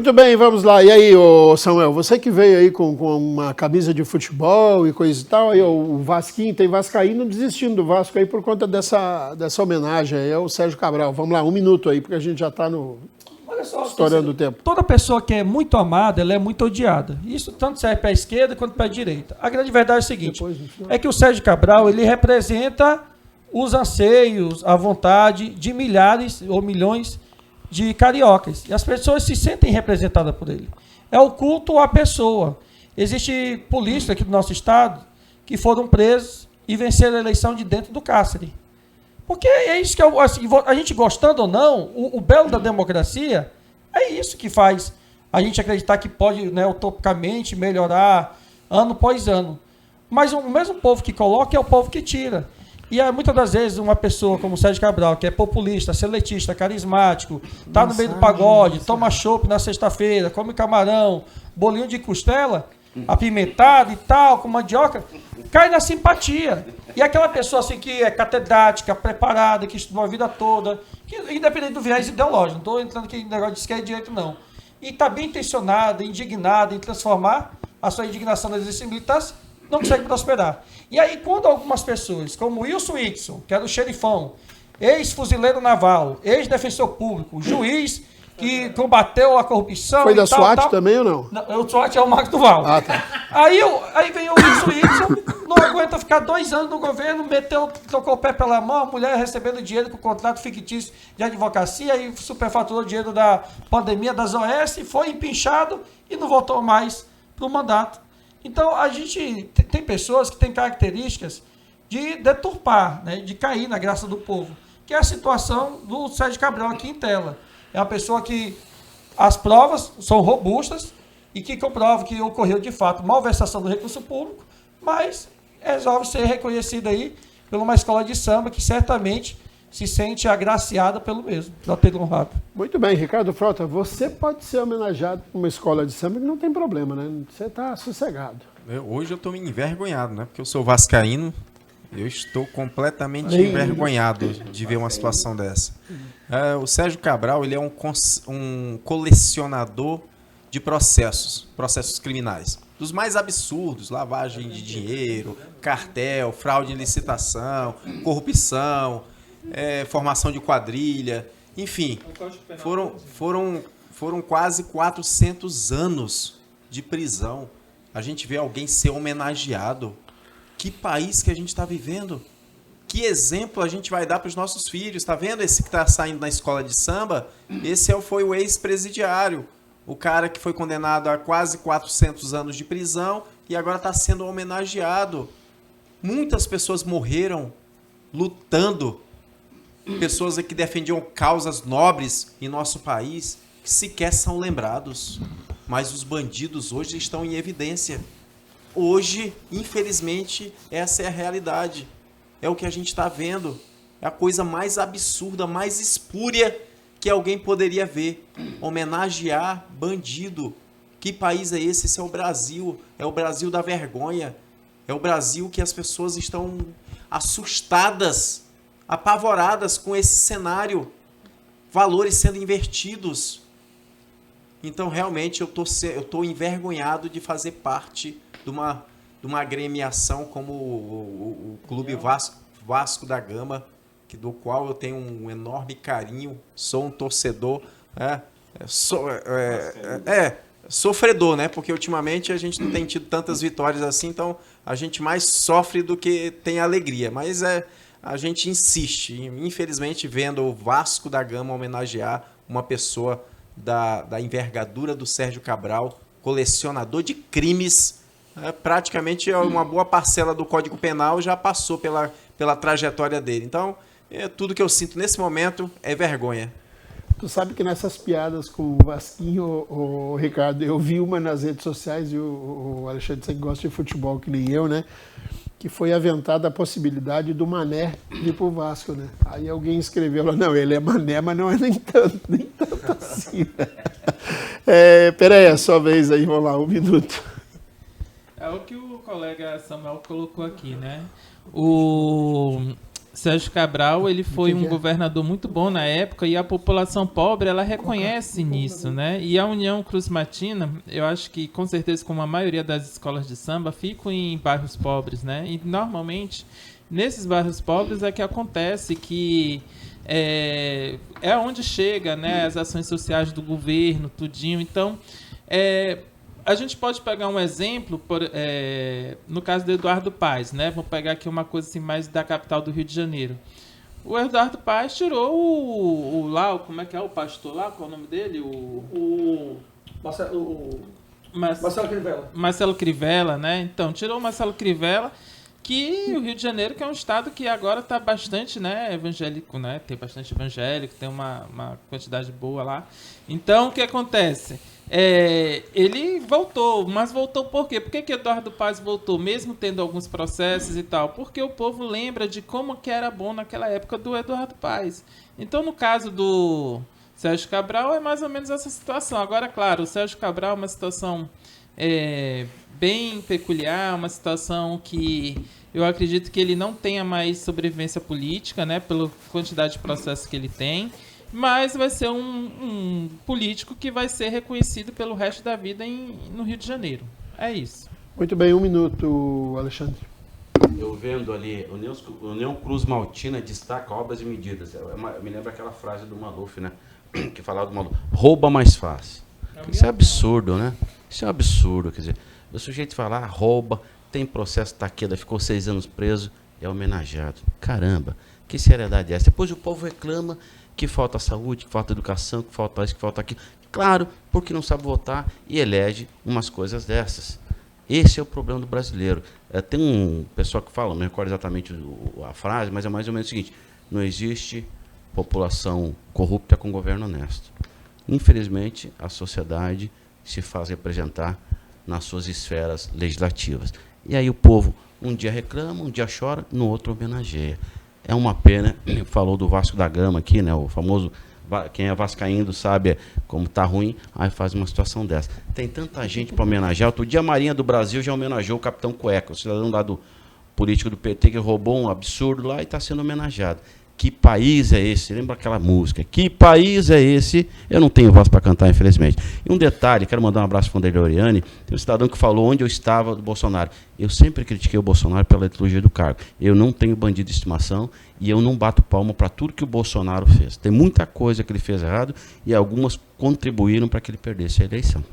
Muito bem, vamos lá. E aí, ô Samuel, você que veio aí com uma camisa de futebol e coisa e tal, aí o Vasquinho, tem vascaíno desistindo do Vasco aí por conta dessa homenagem aí ao Sérgio Cabral. Vamos lá, 1 minuto aí, porque a gente já está estourando o tempo. Toda pessoa que é muito amada, ela é muito odiada. Isso tanto serve para a esquerda quanto para a direita. A grande verdade é o seguinte, é que o Sérgio Cabral, ele representa os anseios, a vontade de milhares ou milhões de cariocas. E as pessoas se sentem representadas por ele. É o culto à pessoa. Existe políticos aqui do nosso estado que foram presos e venceram a eleição de dentro do cárcere. Porque é isso que assim, a gente gostando ou não, o belo da democracia é isso que faz a gente acreditar que pode, né, utopicamente melhorar ano após ano. Mas o mesmo povo que coloca é o povo que tira. E muitas das vezes uma pessoa como o Sérgio Cabral, que é populista, seletista, carismático, tá no meio do pagode, toma chopp na sexta-feira, come camarão, bolinho de costela, apimentado e tal, com mandioca, cai na simpatia. E aquela pessoa assim que é catedrática, preparada, que estudou a vida toda, que, independente do viés ideológico, não estou entrando aqui em negócio de esquerda e direito, não. E está bem intencionada, indignada em transformar a sua indignação nas exercícios militares, não consegue prosperar. E aí, quando algumas pessoas, como Wilson Whitson, que era o xerifão, ex-fuzileiro naval, ex-defensor público, juiz que combateu a corrupção... Foi da SWAT também ou não? Não, o SWAT é o Marcos Duval. Ah, tá. Aí vem o Wilson Whitson, não aguenta ficar 2 anos no governo, tocou o pé pela mão, a mulher recebendo dinheiro com contrato fictício de advocacia, e superfaturou o dinheiro da pandemia das OS, foi empinchado e não voltou mais para o mandato. Então, a gente tem pessoas que têm características de deturpar, né, de cair na graça do povo, que é a situação do Sérgio Cabral aqui em tela. É uma pessoa que as provas são robustas e que comprovam que ocorreu, de fato, malversação do recurso público, mas resolve ser reconhecido aí por uma escola de samba que certamente se sente agraciada pelo mesmo, pelo ter honrado. Muito bem, Ricardo Frota, você pode ser homenageado por uma escola de samba que não tem problema, né? Você está sossegado. Hoje eu estou envergonhado, né? Porque eu sou vascaíno, eu estou completamente envergonhado de ver uma situação dessa. O Sérgio Cabral, ele é um colecionador de processos criminais. Dos mais absurdos, lavagem de dinheiro, cartel, fraude em licitação, corrupção, formação de quadrilha, enfim, foram quase 400 anos de prisão. A gente vê alguém ser homenageado. Que país que a gente está vivendo? Que exemplo a gente vai dar para os nossos filhos? Está vendo esse que está saindo na escola de samba? Esse foi o ex-presidiário, o cara que foi condenado a quase 400 anos de prisão e agora está sendo homenageado. Muitas pessoas morreram lutando, pessoas que defendiam causas nobres em nosso país, que sequer são lembrados. Mas os bandidos hoje estão em evidência. Hoje, infelizmente, essa é a realidade. É o que a gente está vendo. É a coisa mais absurda, mais espúria que alguém poderia ver. Homenagear bandido. Que país é esse? Esse é o Brasil. É o Brasil da vergonha. É o Brasil que as pessoas estão assustadas, apavoradas com esse cenário. Valores sendo invertidos. Então, realmente, eu tô envergonhado de fazer parte de uma agremiação como o Clube Vasco da Gama, do qual eu tenho um enorme carinho, sou um torcedor, sofredor, né? Porque ultimamente a gente não tem tido tantas vitórias assim, então a gente mais sofre do que tem alegria, mas a gente insiste, infelizmente, vendo o Vasco da Gama homenagear uma pessoa da envergadura do Sérgio Cabral, colecionador de crimes. Praticamente uma boa parcela do Código Penal já passou pela trajetória dele. Então, tudo que eu sinto nesse momento é vergonha. Tu sabe que nessas piadas com o Vasquinho, o Ricardo, eu vi uma nas redes sociais, e o Alexandre, você que gosta de futebol que nem eu, né? Que foi aventada a possibilidade do Mané ir pro Vasco, né? Aí alguém escreveu, não, ele é Mané, mas não é nem tanto assim. Peraí, é a sua vez aí, vamos lá, 1 minuto. É o que o colega Samuel colocou aqui, né? Sérgio Cabral, ele foi um governador muito bom na época e a população pobre, ela reconhece nisso, né? E a União Cruz Matina, eu acho que com certeza, como a maioria das escolas de samba, ficam em bairros pobres, né? E normalmente, nesses bairros pobres é que acontece que é onde chega, né, as ações sociais do governo, tudinho. Então, a gente pode pegar um exemplo, no caso do Eduardo Paes, né? Vou pegar aqui uma coisa assim, mais da capital do Rio de Janeiro. O Eduardo Paes tirou como é que é o pastor lá? Qual é o nome dele? Marcelo Crivella. Marcelo Crivella, né? Então, tirou o Marcelo Crivella, que o Rio de Janeiro, que é um estado que agora está bastante, né, evangélico, né? Tem bastante evangélico, tem uma quantidade boa lá. Então, o que acontece? Ele voltou, mas voltou por quê? Por que Eduardo Paes voltou, mesmo tendo alguns processos e tal? Porque o povo lembra de como que era bom naquela época do Eduardo Paes. Então, no caso do Sérgio Cabral, é mais ou menos essa situação. Agora, claro, o Sérgio Cabral é uma situação bem peculiar, uma situação que eu acredito que ele não tenha mais sobrevivência política, né, pela quantidade de processos que ele tem. Mas vai ser um político que vai ser reconhecido pelo resto da vida no Rio de Janeiro. É isso. Muito bem, 1 minuto, Alexandre. Eu vendo ali, União Cruz Maltina destaca obras e medidas. Me lembra aquela frase do Maluf, né? Que falava do Maluf, rouba mais fácil. Isso é absurdo, né? Isso é um absurdo, quer dizer, o sujeito fala, rouba, tem processo Taqueda, ficou 6 anos preso, é homenageado. Caramba, que seriedade é essa? Depois o povo reclama que falta saúde, que falta educação, que falta isso, que falta aquilo. Claro, porque não sabe votar e elege umas coisas dessas. Esse é o problema do brasileiro. Tem um pessoal que fala, não recordo exatamente a frase, mas é mais ou menos o seguinte, não existe população corrupta com governo honesto. Infelizmente, a sociedade se faz representar nas suas esferas legislativas. E aí o povo um dia reclama, um dia chora, no outro homenageia. É uma pena, falou do Vasco da Gama aqui, né, o famoso, quem é vascaíno sabe como está ruim, aí faz uma situação dessa. Tem tanta gente para homenagear. Outro dia a Marinha do Brasil já homenageou o Capitão Cueca, o cidadão lá do político do PT que roubou um absurdo lá e está sendo homenageado. Que país é esse? Lembra aquela música? Que país é esse? Eu não tenho voz para cantar, infelizmente. E um detalhe, quero mandar um abraço para o Vanderlei Oriani, tem um cidadão que falou onde eu estava do Bolsonaro. Eu sempre critiquei o Bolsonaro pela etiologia do cargo. Eu não tenho bandido de estimação e eu não bato palma para tudo que o Bolsonaro fez. Tem muita coisa que ele fez errado e algumas contribuíram para que ele perdesse a eleição.